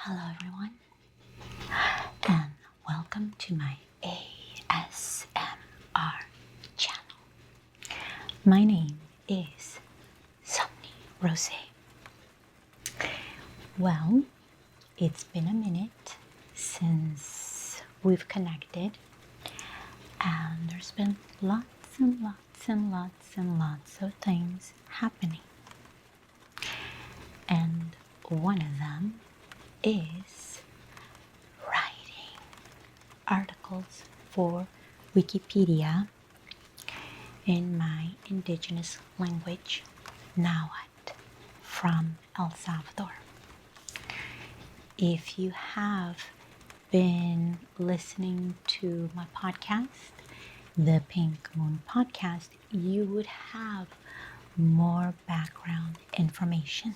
Hello everyone, and welcome to my ASMR channel. My name is Somni Rosae. Well, it's been a minute since we've connected, and there's been lots and lots and lots and lots of things happening. And one of them is writing articles for Wikipedia in my indigenous language, Nawat, from El Salvador. If you have been listening to my podcast, the Pink Moon podcast, you would have more background information.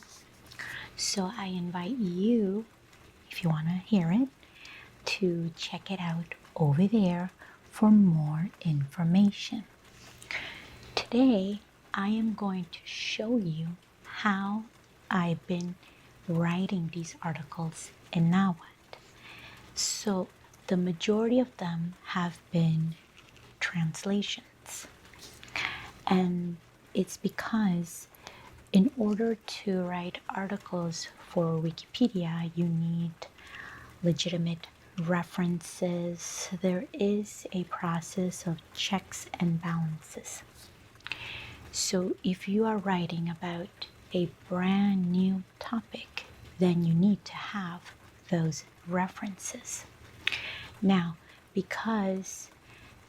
So I invite you, if you want to hear it, to check it out over there for more information. Today, I am going to show you how I've been writing these articles in Nawat. So the majority of them have been translations. And it's because in order to write articles for Wikipedia, you need legitimate references. There is a process of checks and balances. So if you are writing about a brand new topic, then you need to have those references. Now, because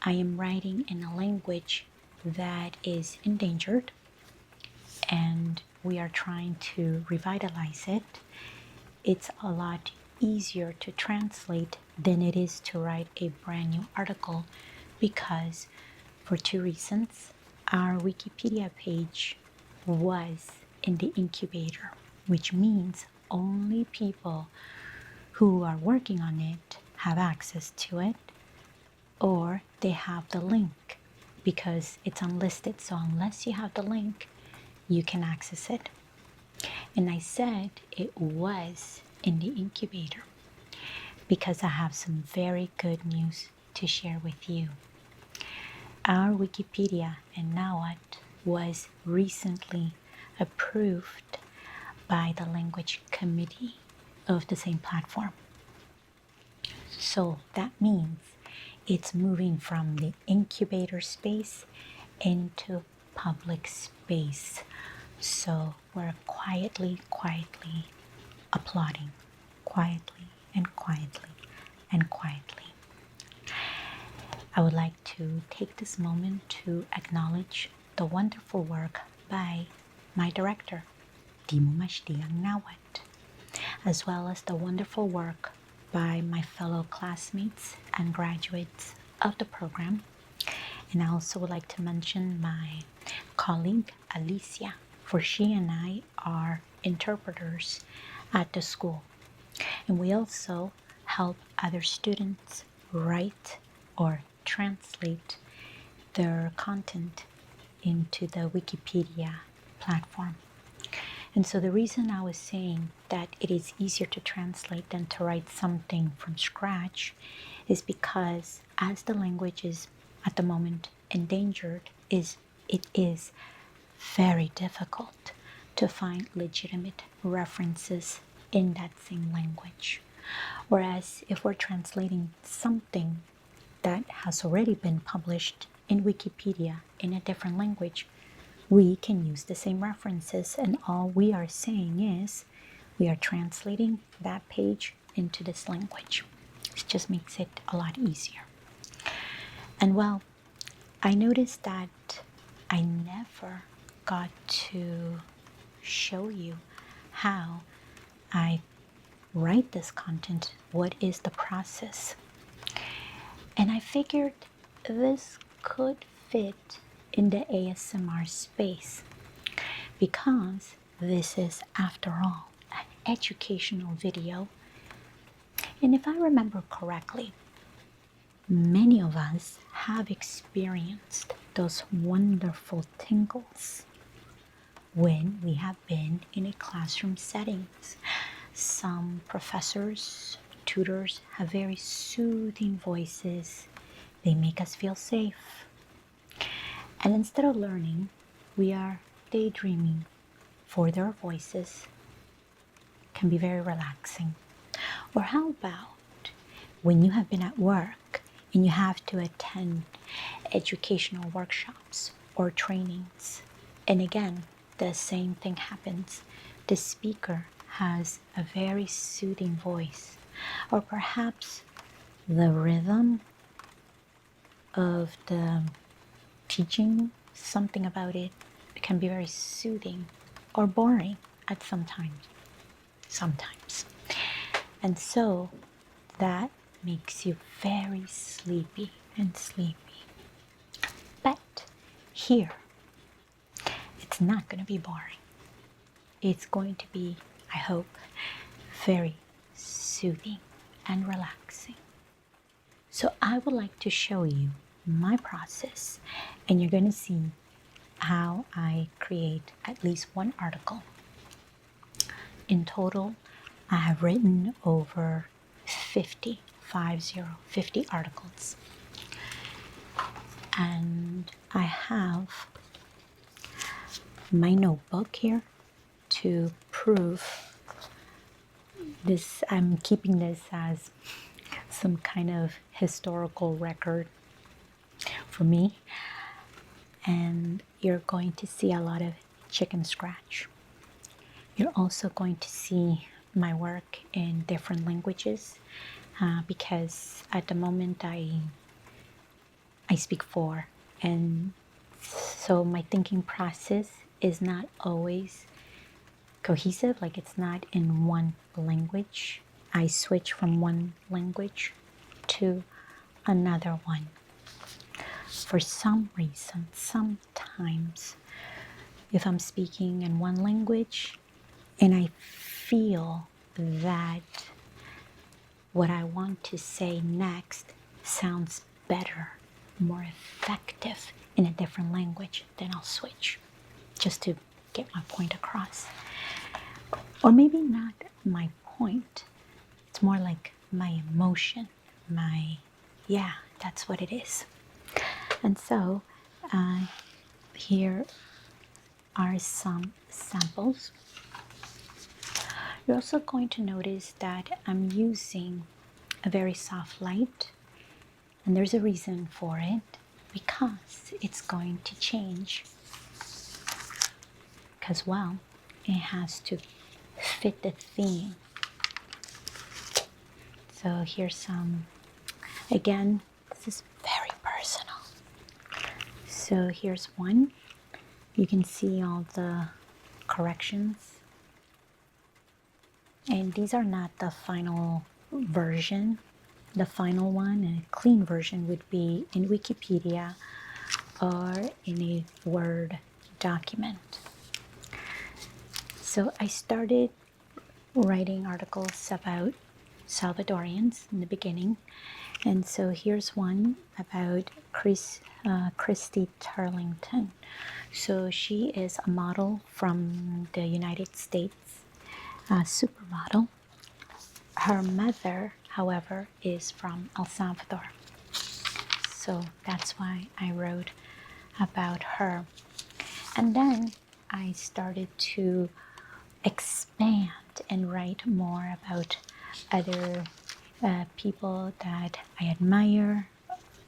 I am writing in a language that is endangered, and we are trying to revitalize it, it's a lot easier to translate than it is to write a brand new article, because for two reasons. Our Wikipedia page was in the incubator, which means only people who are working on it have access to it, or they have the link because it's unlisted. So unless you have the link, you can access it. And I said it was in the incubator because I have some very good news to share with you. Our Wikipedia in Nawat was recently approved by the language committee of the same platform. So that means it's moving from the incubator space into public space. So we're quietly applauding, quietly and quietly and quietly. I would like to take this moment to acknowledge the wonderful work by my director, TIMUMACHTIKAN Nawat, as well as the wonderful work by my fellow classmates and graduates of the program. And I also would like to mention my colleague, Alicia, for she and I are interpreters at the school. And we also help other students write or translate their content into the Wikipedia platform. And so the reason I was saying that it is easier to translate than to write something from scratch is because as the language is at the moment endangered, it is very difficult to find legitimate references in that same language. Whereas if we're translating something that has already been published in Wikipedia in a different language, we can use the same references, and all we are saying is we are translating that page into this language. It just makes it a lot easier. And well, I noticed that I never got to show you how I write this content. What is the process? And I figured this could fit in the ASMR space because this is, after all, an educational video. And if I remember correctly, many of us have experienced those wonderful tingles when we have been in a classroom settings. Some professors, tutors have very soothing voices. They make us feel safe. And instead of learning, we are daydreaming, for their voices can be very relaxing. Or how about when you have been at work and you have to attend educational workshops or trainings, and again, the same thing happens. The speaker has a very soothing voice, or perhaps the rhythm of the teaching, something about it can be very soothing or boring at sometimes. And so that makes you very sleepy and sleepy. But here, it's not going to be boring. It's going to be, I hope, very soothing and relaxing. So I would like to show you my process, and you're going to see how I create at least one article. In total, I have written over 50 articles. And I have my notebook here to prove this. I'm keeping this as some kind of historical record for me. And you're going to see a lot of chicken scratch. You're also going to see my work in different languages because at the moment I speak 4, and so my thinking process is not always cohesive, like it's not in one language. I switch from one language to another one. For some reason, sometimes if I'm speaking in one language and I feel that what I want to say next sounds better, more effective in a different language, then I'll switch just to get my point across. Or maybe not my point, it's more like my emotion, that's what it is. And so here are some samples. You're also going to notice that I'm using a very soft light, and there's a reason for it, because it's going to change, because well, it has to fit the theme. So here's some, again, this is very personal. So here's one. You can see all the corrections. And these are not the final version. The final one, a clean version, would be in Wikipedia or in a Word document. So I started writing articles about Salvadorians in the beginning. And so here's one about Christy Turlington. So she is a model from the United States, a supermodel. Her mother, however, is from El Salvador. So that's why I wrote about her. And then I started to expand and write more about other people that I admire,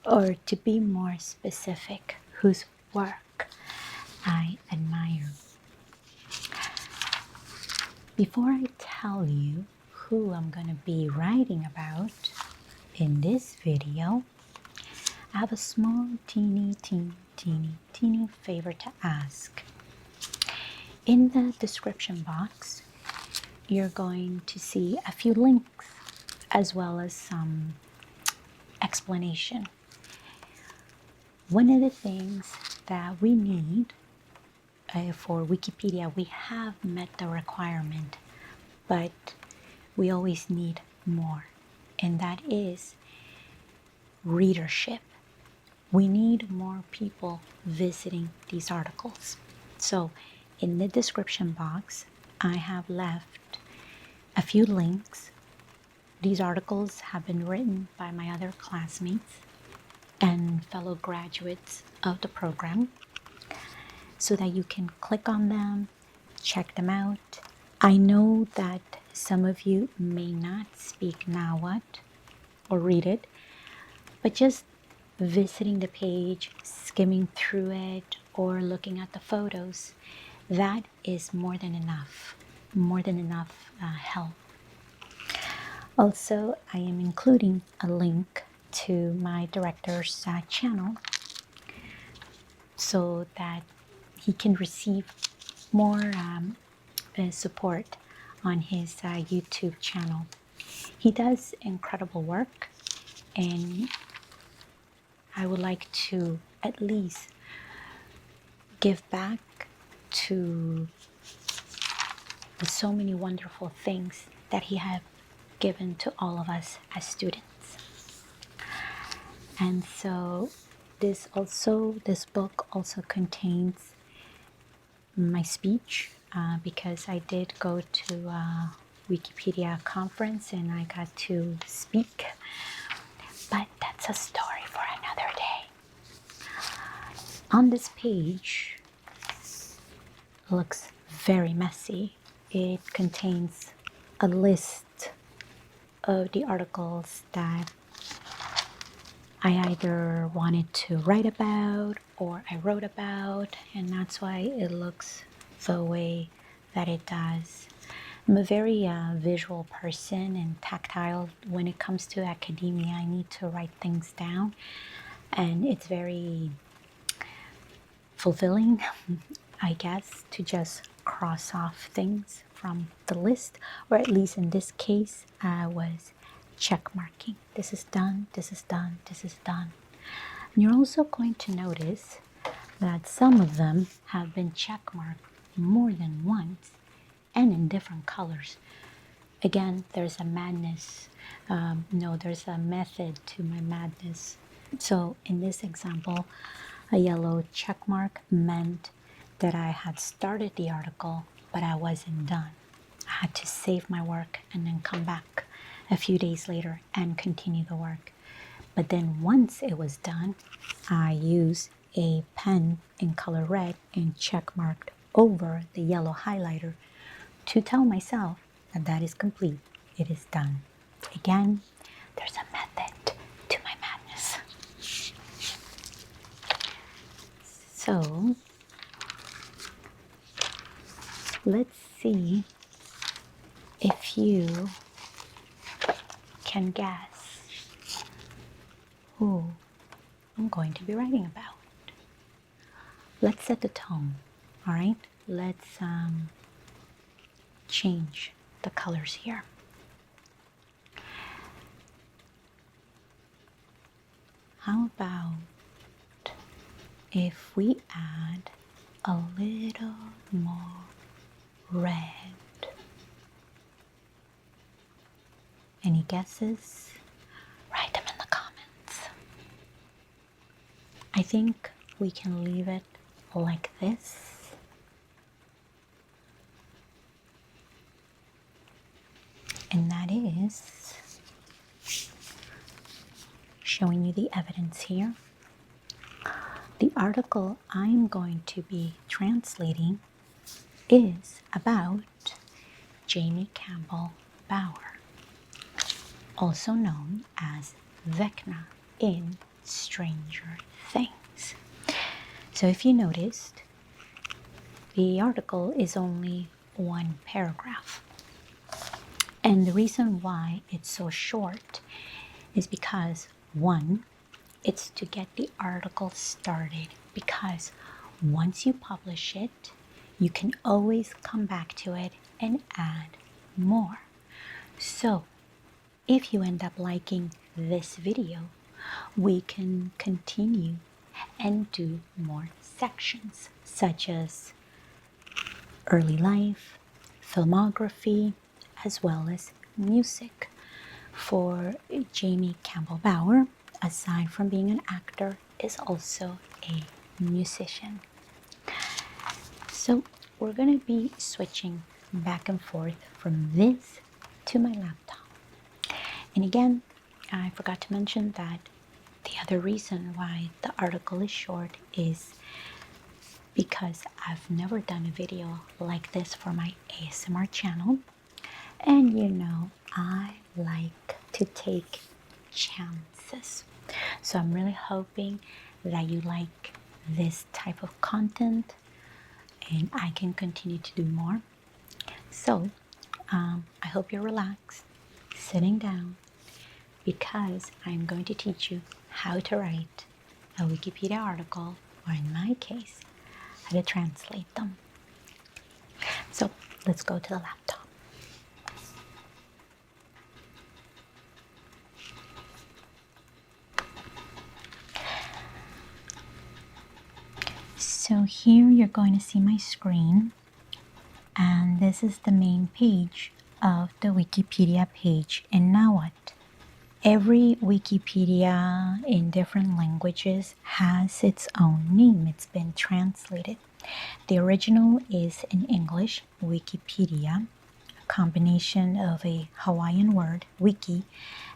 or to be more specific, whose work I admire. Before I tell you who I'm going to be writing about in this video, I have a small, teeny favor to ask. In the description box, you're going to see a few links as well as some explanation. One of the things that we need for Wikipedia, we have met the requirement, but we always need more, and that is readership. We need more people visiting these articles. So in the description box, I have left a few links. These articles have been written by my other classmates and fellow graduates of the program so that you can click on them, check them out. I know that some of you may not speak Nawat or read it, but just visiting the page, skimming through it, or looking at the photos, that is more than enough, help. Also, I am including a link to my director's channel so that he can receive more support on his YouTube channel. He does incredible work, and I would like to at least give back to the so many wonderful things that he has given to all of us as students. And so this book also contains my speech because I did go to a Wikipedia conference and I got to speak, but that's a story for another day. On this page, looks very messy. It contains a list of the articles that I either wanted to write about or I wrote about, and that's why it looks the way that it does. I'm a very visual person and tactile. When it comes to academia, I need to write things down, and it's very fulfilling, I guess, to just cross off things from the list, or at least in this case, I was check marking. This is done, this is done, this is done. And you're also going to notice that some of them have been check marked more than once and in different colors. Again, there's a madness. There's a method to my madness. So in this example, a yellow check mark meant that I had started the article, but I wasn't done. I had to save my work and then come back a few days later and continue the work. But then once it was done, I used a pen in color red and check marked over the yellow highlighter to tell myself that that is complete. It is done. Again, there's a method to my madness. So let's see if you can guess who I'm going to be writing about. Let's set the tone, all right? Let's change the colors here. How about if we add a little more red? Any guesses? Write them in the comments. I think we can leave it like this. And that is showing you the evidence here. The article I'm going to be translating is about Jamie Campbell Bower, also known as Vecna in Stranger Things. So if you noticed, the article is only one paragraph. And the reason why it's so short is because, one, it's to get the article started, because once you publish it, you can always come back to it and add more. So if you end up liking this video, we can continue and do more sections, such as early life, filmography, as well as music. For Jamie Campbell Bower, aside from being an actor, is also a musician. So we're going to be switching back and forth from this to my laptop. And again, I forgot to mention that the other reason why the article is short is because I've never done a video like this for my ASMR channel. And you know, I like to take chances. So I'm really hoping that you like this type of content and I can continue to do more. So I hope you're relaxed, sitting down, because I'm going to teach you how to write a Wikipedia article, or in my case, how to translate them. So let's go to the laptop. So here you're going to see my screen, and this is the main page of the Wikipedia page in Nawat. Every Wikipedia in different languages has its own name. It's been translated. The original is in English, Wikipedia, a combination of a Hawaiian word, wiki,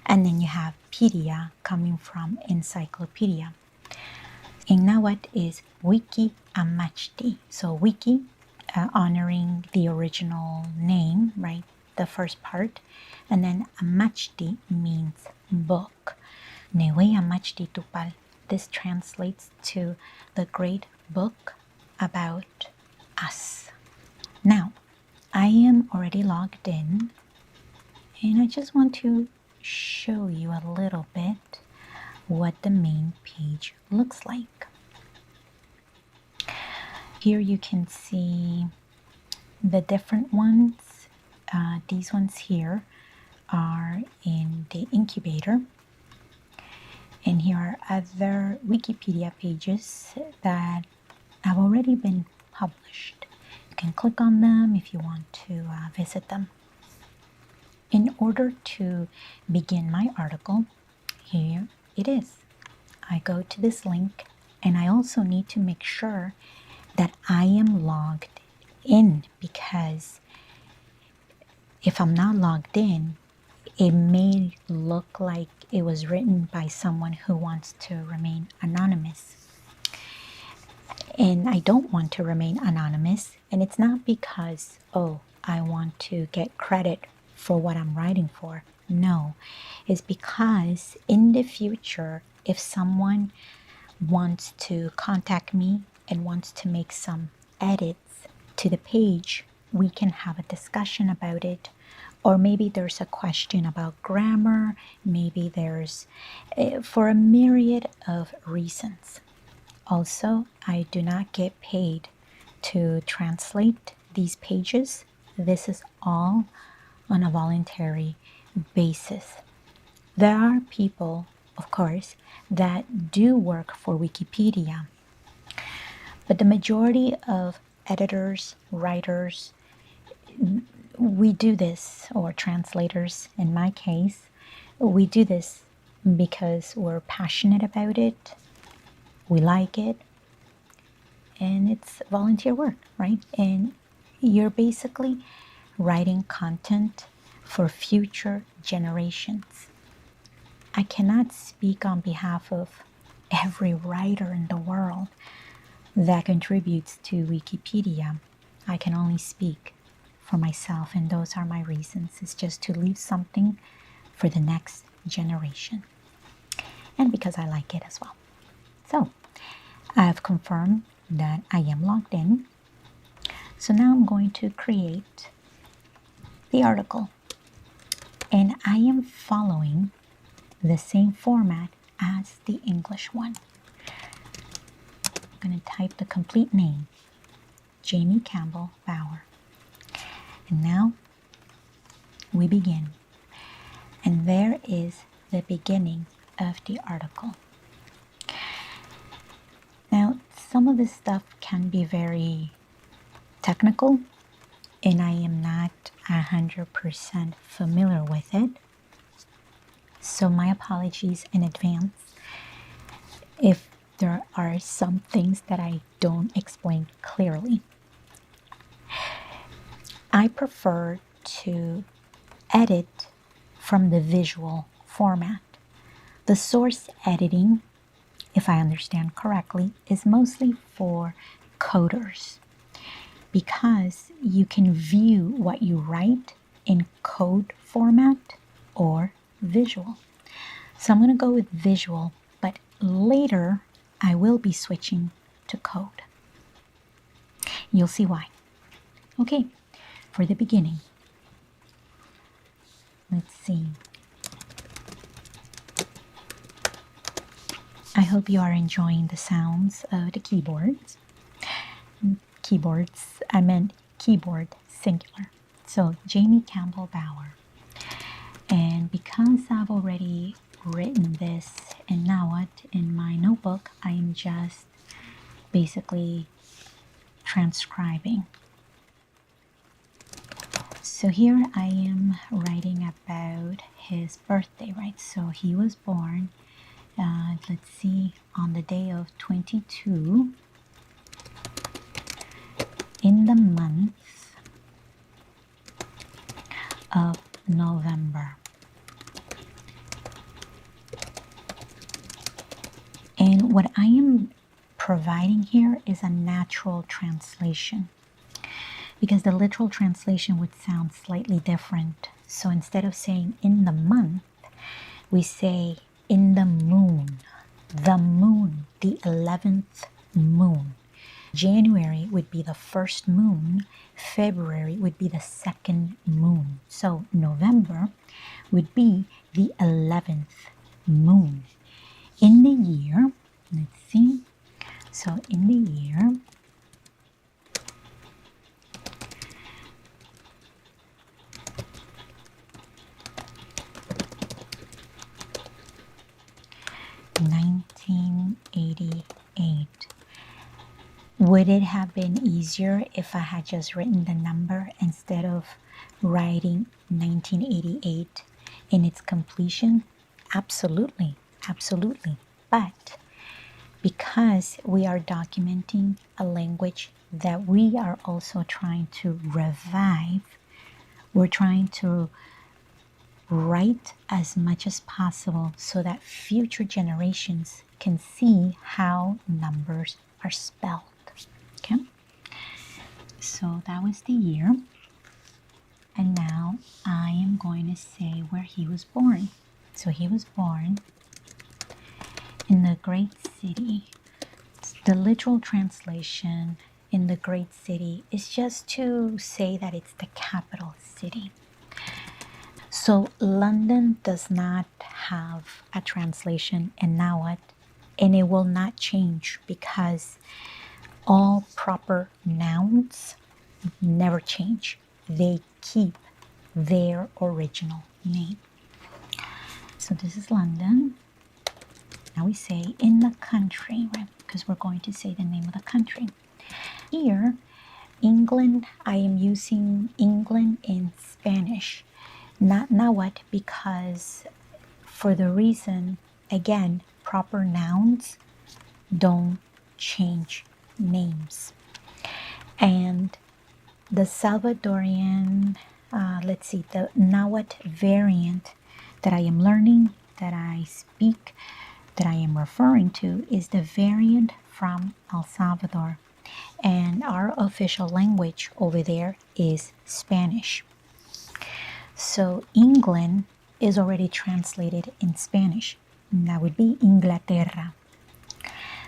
and then you have pedia coming from encyclopedia. In Nawat is Wiki Amachti. So Wiki, honoring the original name, right? The first part. And then Amachti means book. Newe Amachti Tupal. This translates to the great book about us. Now, I am already logged in, and I just want to show you a little bit what the main page looks like. Here you can see the different ones. These ones here are in the incubator. And here are other Wikipedia pages that have already been published. You can click on them if you want to visit them. In order to begin my article, here it is. I go to this link, and I also need to make sure that I am logged in, because if I'm not logged in, it may look like it was written by someone who wants to remain anonymous. And I don't want to remain anonymous, and it's not because, oh, I want to get credit for what I'm writing for. No, it's because in the future, if someone wants to contact me and wants to make some edits to the page, we can have a discussion about it. Or maybe there's a question about grammar, maybe there's, for a myriad of reasons. Also, I do not get paid to translate these pages. This is all on a voluntary basis. There are people, of course, that do work for Wikipedia, but the majority of editors, writers, we do this, or translators in my case, we do this because we're passionate about it, we like it, and it's volunteer work, right? And you're basically writing content for future generations. I cannot speak on behalf of every writer in the world that contributes to Wikipedia. I can only speak for myself, and those are my reasons. It's just to leave something for the next generation, and because I like it as well. So I've confirmed that I am logged in. So now I'm going to create the article, and I am following the same format as the English one. I'm going to type the complete name, Jamie Campbell FAVOUR. And now we begin. And there is the beginning of the article. Now, some of this stuff can be very technical, and I am not 100% familiar with it. So my apologies in advance if there are some things that I don't explain clearly. I prefer to edit from the visual format. The source editing, if I understand correctly, is mostly for coders because you can view what you write in code format or visual. So I'm going to go with visual, but later I will be switching to code. You'll see why. Okay, for the beginning, let's see. I hope you are enjoying the sounds of the keyboards. Keyboards, I meant keyboard singular. So Jamie Campbell Bower. And because I've already written this in Nawat in my notebook, I am just basically transcribing. So here I am writing about his birthday, right? So he was born, let's see, on the day of 22 in the month of November. And what I am providing here is a natural translation, because the literal translation would sound slightly different. So instead of saying in the month, we say in the moon, the 11th moon. January would be the first moon, February would be the second moon. So November would be the 11th moon. In the year, let's see, so in the year, (1988). Would it have been easier if I had just written the number instead of writing 1988 in its completion? Absolutely, absolutely. But because we are documenting a language that we are also trying to revive, we're trying to write as much as possible so that future generations can see how numbers are spelled. Okay, so that was the year, and now I am going to say where he was born. So he was born in the great city. The literal translation in the great city is just to say that it's the capital city. So London does not have a translation in Nawat, and it will not change because all proper nouns never change. They keep their original name. So this is London. Now we say in the country, right? Because we're going to say the name of the country. Here, England, I am using England in Spanish, not Nawat, because for the reason, again, proper nouns don't change names. And the Salvadorian, let's see, the Nawat variant that I am learning, that I speak, that I am referring to is the variant from El Salvador. And our official language over there is Spanish. So England is already translated in Spanish. And that would be Inglaterra.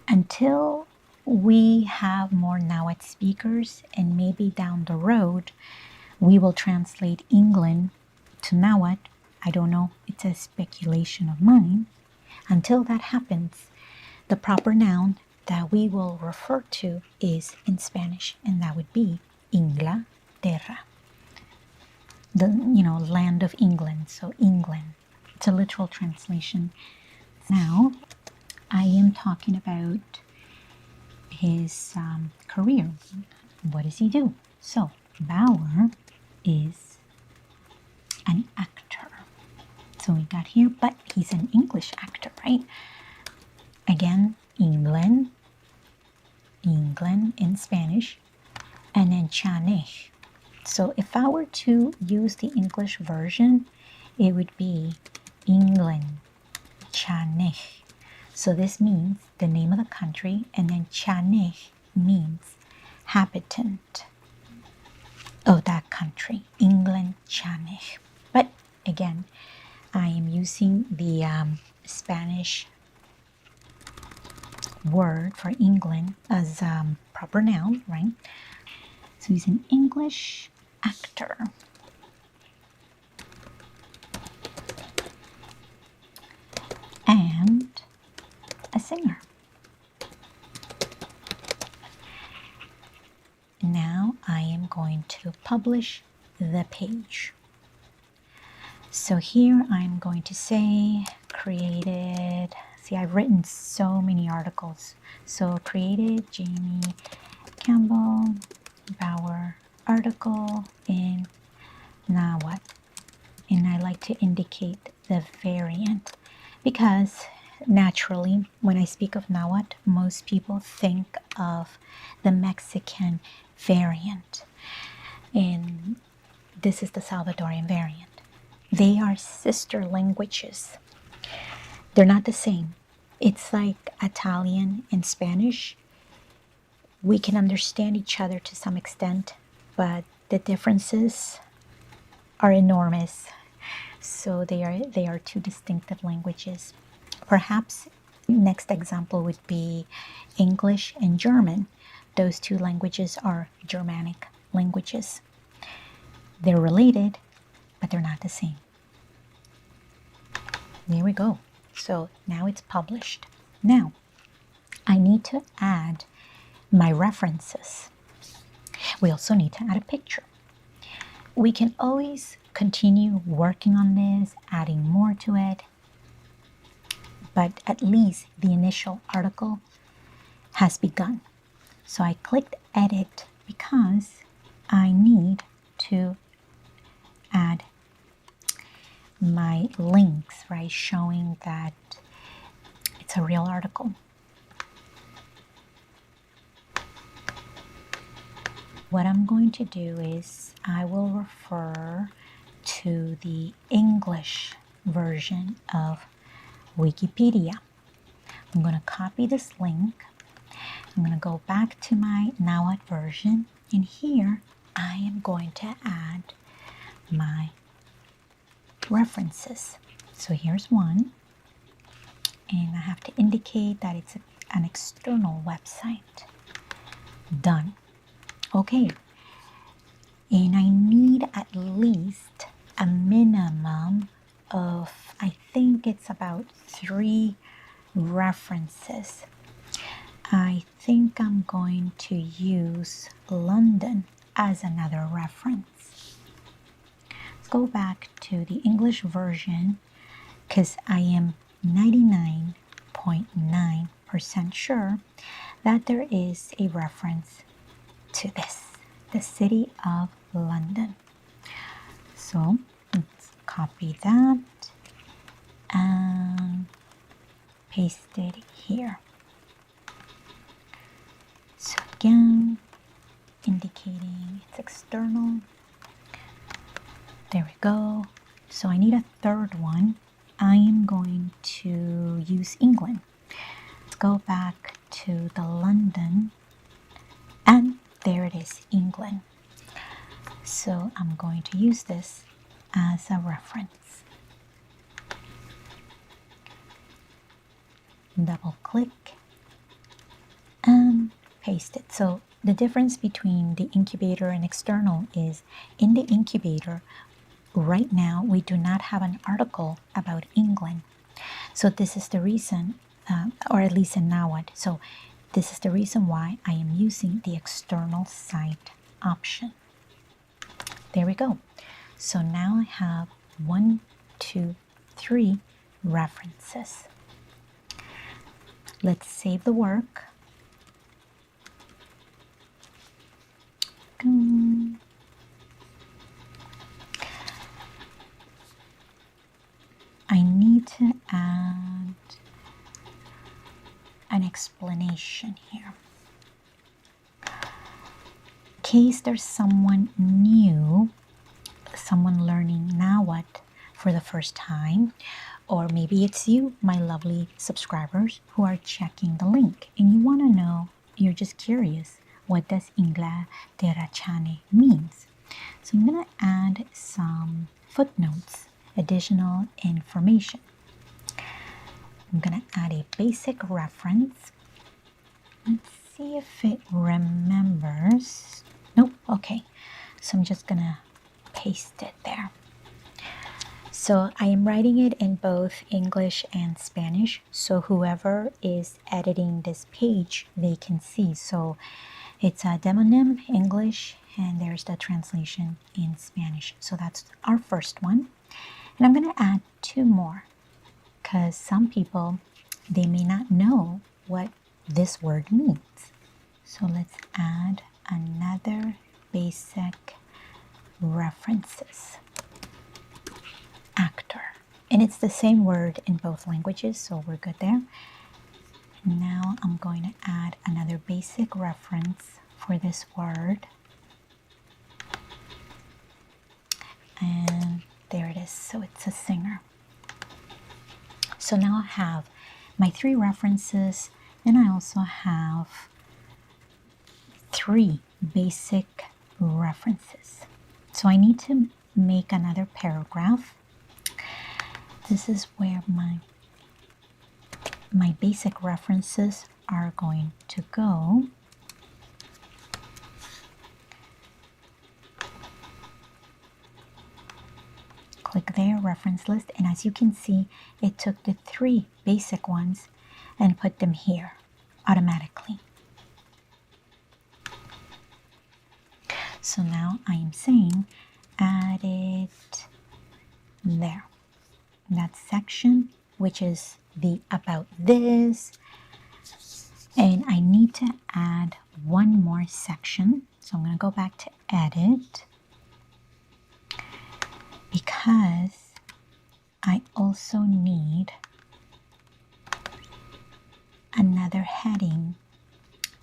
Until we have more Nawat speakers, and maybe down the road, we will translate England to Nawat. I don't know, it's a speculation of mine. Until that happens, the proper noun that we will refer to is in Spanish, and that would be Inglaterra. The, land of England, so England. It's a literal translation. Now, I am talking about his career. What does he do? So, Bower is an actor. So we got here, but he's an English actor, right? Again, England in Spanish, and then Chanech. So if I were to use the English version, it would be England, Chanech. So this means the name of the country, and then Chanech means habitant of that country, England, Chanech. But again, I am using the Spanish word for England as proper noun, right? So he's an English actor. And a singer. Now I am going to publish the page. So here I'm going to say created. See, I've written so many articles. So created Jamie Campbell FAVOUR article in Nawat. And I like to indicate the variant because naturally when I speak of Nawat, most people think of the Mexican variant. And this is the Salvadorian variant. They are sister languages. They're not the same. It's like Italian and Spanish. We can understand each other to some extent, but the differences are enormous. So they are two distinctive languages. Perhaps next example would be English and German. Those two languages are Germanic languages. They're related, but they're not the same. There we go. So now it's published. Now I need to add my references. We also need to add a picture. We can always continue working on this, adding more to it, but at least the initial article has begun. So I clicked edit because I need to add my links, right, showing that it's a real article. What I'm going to do is I will refer to the English version of Wikipedia. I'm going to copy this link. I'm going to go back to my Nawat version, and here I am going to add my references. So here's one, and I have to indicate that it's an external website. Done. Okay, and I need at least a minimum of, I think it's about 3 references. I think I'm going to use London as another reference. Let's go back to the English version because I am 99.9% sure that there is a reference to this, the city of London. So let's copy that and paste it here. So again, indicating it's external. There we go. So I need a third one. I am going to use England. Let's go back to the London, and there it is, England. So I'm going to use this as a reference. Double click and paste it. So the difference between the incubator and external is in the incubator, right now we do not have an article about England. So this is the reason, or at least in Nawat. So this is the reason why I am using the external site option. There we go. So now I have 1, 2, 3 references. Let's save the work. I need to add an explanation here. case there's someone new, someone learning Nawat for the first time, or maybe it's you, my lovely subscribers, who are checking the link and you want to know, you're just curious, what does Ingla Terachane means? So I'm going to add some footnotes, additional information. I'm going to add a basic reference. Let's see if it remembers. Nope, okay. So I'm just going to paste it there. So I am writing it in both English and Spanish, so whoever is editing this page, they can see. So it's a demonym English, and there's the translation in Spanish. So that's our first one. And I'm going to add two more, because some people, they may not know what this word means. So let's add another basic references. Actor. And it's the same word in both languages, so we're good there. Now I'm going to add another basic reference for this word. And there it is. So it's a singer. So now I have my three references, and I also have three basic references. So I need to make another paragraph. This is where my basic references are going to go. Click there, reference list, and as you can see, it took the three basic ones and put them here automatically. So now I am saying add it there. That section, which is the about this, and I need to add one more section. So I'm going to go back to edit, because I also need another heading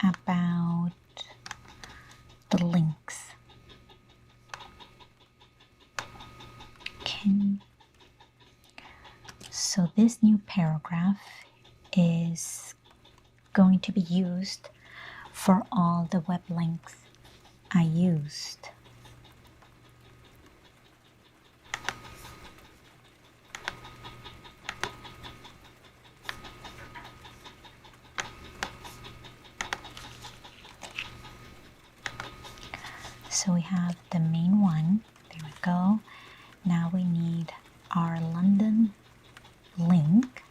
about the links. So this new paragraph is going to be used for all the web links I used. So we have the main one. There we go. Now we need our London link.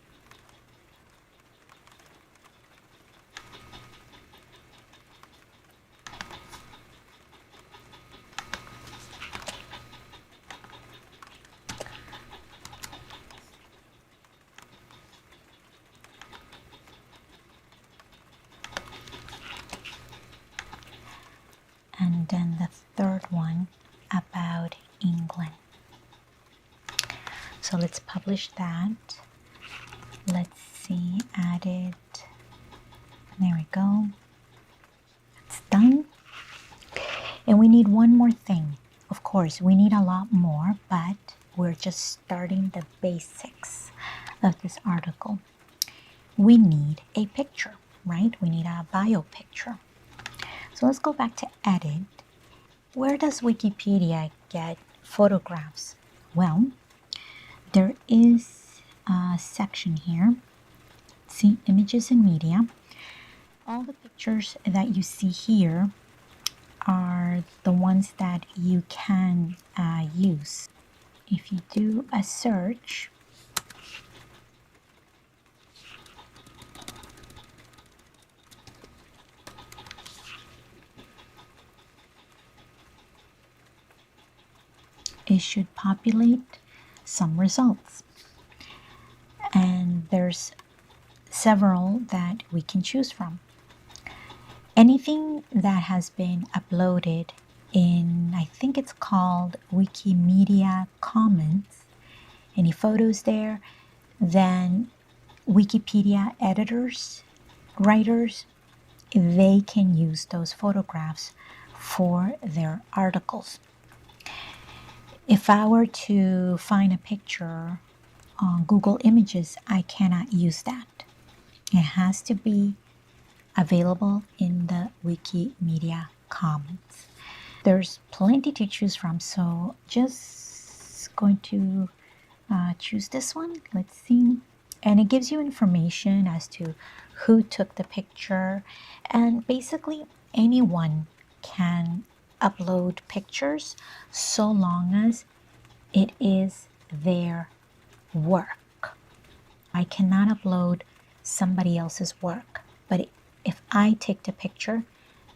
And then the third one about England. So let's publish that. Let's see, add it. There we go. It's done. And we need one more thing. Of course, we need a lot more, but we're just starting the basics of this article. We need a picture, right? We need a bio picture. So let's go back to edit. Where does Wikipedia get photographs? Well, there is a section here. See, images and media. All the pictures that you see here are the ones that you can use. If you do a search, it should populate some results. And there's several that we can choose from. Anything that has been uploaded in, I think it's called Wikimedia Commons, any photos there, then Wikipedia editors, writers, they can use those photographs for their articles. If I were to find a picture on Google Images, I cannot use that. It has to be available in the Wikimedia Commons. There's plenty to choose from, so just going to choose this one. Let's see. And it gives you information as to who took the picture, and basically anyone can upload pictures so long as it is their work. I cannot upload somebody else's work, but if I take the picture,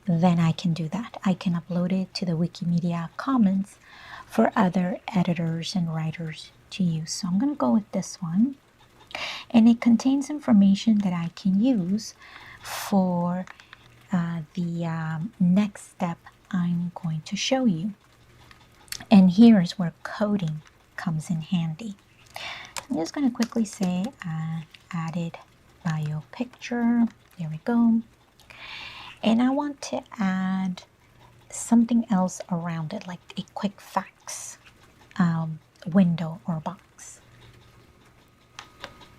then I can do that. I can upload it to the Wikimedia Commons for other editors and writers to use. So I'm going to go with this one. And it contains information that I can use for the next step I'm going to show you. And here's where coding comes in handy. I'm just going to quickly say added bio picture. There we go. And I want to add something else around it, like a quick facts window or box.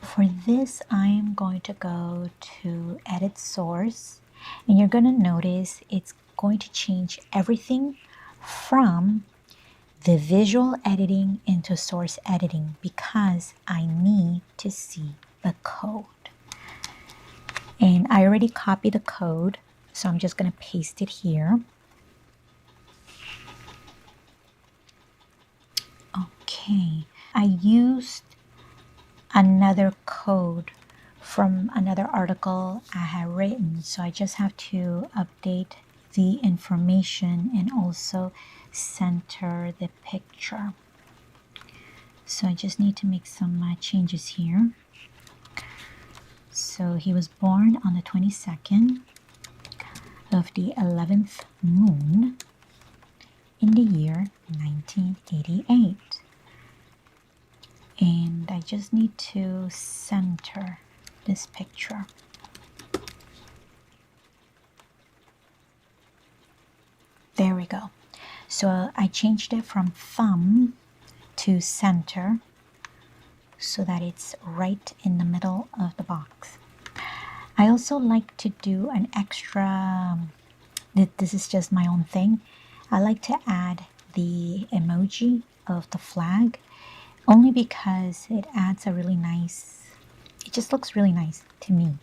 For this, I am going to go to edit source, and you're going to notice it's going to change everything from the visual editing into source editing because I need to see the code. And I already copied the code, so I'm just going to paste it here. Okay, I used another code from another article I had written, so I just have to update the information and also center the picture. So I just need to make some changes here. So he was born on the 22nd of the 11th moon in the year 1988. And I just need to center this picture. There we go. So I changed it from thumb to center so that it's right in the middle of the box. I also like to do an extra, this is just my own thing, I like to add the emoji of the flag, only because it adds a really nice, it just looks really nice to me.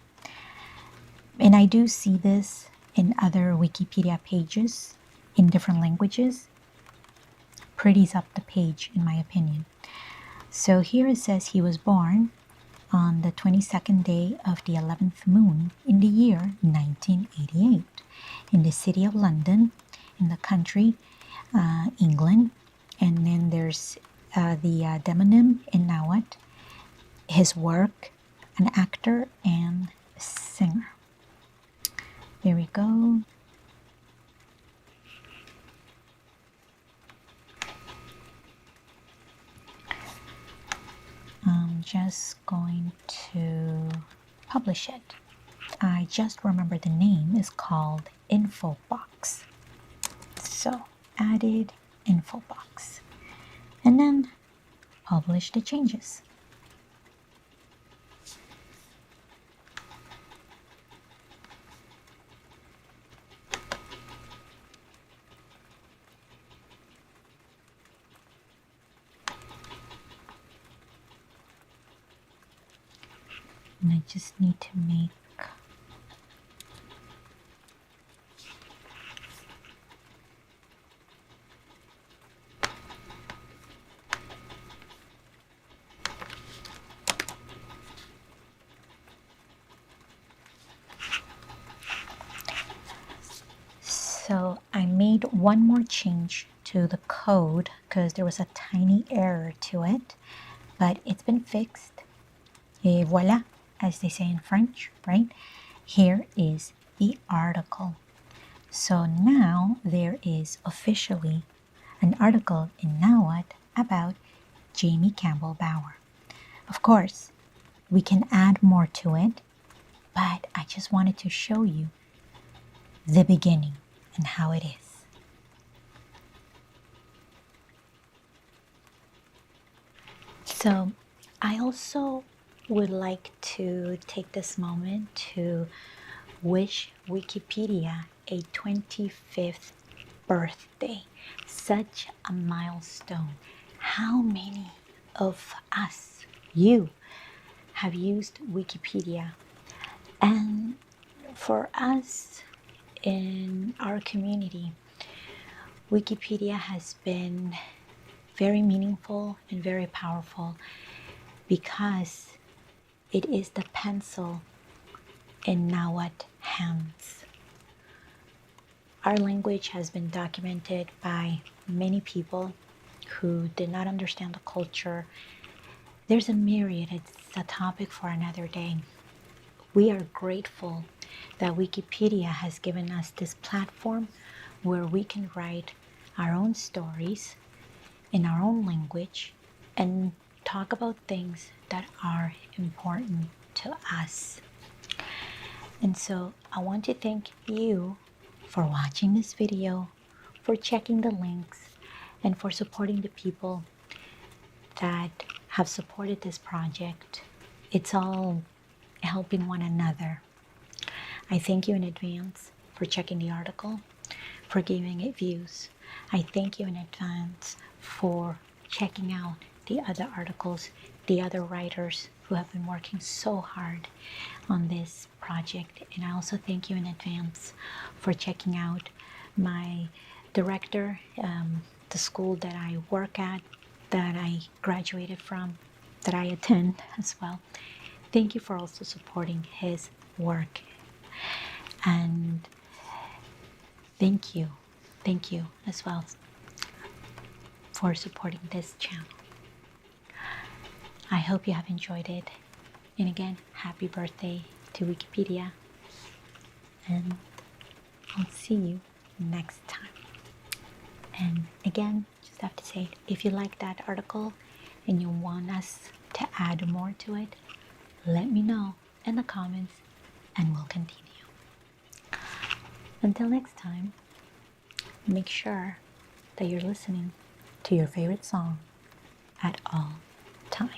And I do see this in other Wikipedia pages in different languages. Pretties up the page, in my opinion. So here it says he was born on the 22nd day of the 11th moon in the year 1988 in the city of London, in the country England. And then there's the demonym INAWAT, his work, an actor and a singer. There we go. I'm just going to publish it. I just remember the name is called info box. So added info box. And then publish the changes. And I just need to make So I made one more change to the code because there was a tiny error to it, but it's been fixed. Et voila, as they say in French, right? Here is the article. So now there is officially an article in Nawat about Jamie Campbell Bower. Of course, we can add more to it, but I just wanted to show you the beginning and how it is. So I also would like to take this moment to wish Wikipedia a 25th birthday. Such a milestone. How many of us, you, have used Wikipedia? And for us in our community, Wikipedia has been very meaningful and very powerful because it is the pencil in Nawat hands. Our language has been documented by many people who did not understand the culture. There's a myriad, it's a topic for another day. We are grateful that Wikipedia has given us this platform where we can write our own stories in our own language and talk about things that are important to us. And so I want to thank you for watching this video, for checking the links, and for supporting the people that have supported this project. It's all helping one another. I thank you in advance for checking the article, for giving it views. I thank you in advance for checking out the other articles, the other writers who have been working so hard on this project. And I also thank you in advance for checking out my director, the school that I work at, that I graduated from, that I attend as well. Thank you for also supporting his work. And thank you as well for supporting this channel. I hope you have enjoyed it. And again, happy birthday to Wikipedia. And I'll see you next time. And again, just have to say, if you like that article and you want us to add more to it, let me know in the comments and we'll continue. Until next time, make sure that you're listening to your favorite song at all times.